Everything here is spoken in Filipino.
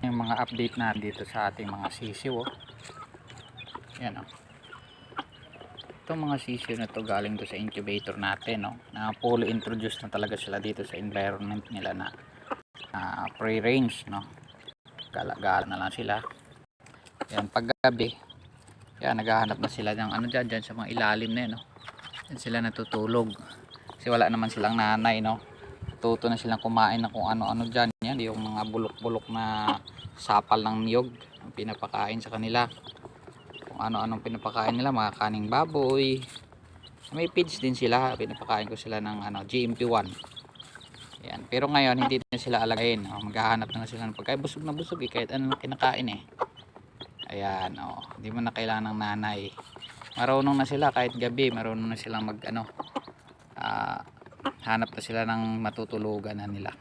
Yung mga update na dito sa ating mga sisiw, oh. Yan, oh. Itong mga sisiw na to galing to sa incubator natin, no, na fully introduced na talaga sila dito sa environment nila na free range, no. Gala-gala na lang sila. Yan, paggabi yan, naghahanap na sila ng ano dyan sa mga ilalim na yan, no. Yan sila natutulog kasi wala naman silang nanay, no. Tuto na silang kumain ng kung ano-ano dyan. Yan yung mga bulok-bulok na sapal ng niyog ang pinapakain sa kanila. Kung ano-anong pinapakain nila, mga kaning baboy. May feeds din sila, pinapakain ko sila ng GMP1. Yan. Pero ngayon hindi na sila alagayin, maghahanap na sila ng pagkain. Busog na busog kahit ano na kinakain eh. Ayan, hindi mo na kailangan ng nanay. Marunong na sila kahit gabi, marunong na silang hanap na sila ng matutulugan na nila.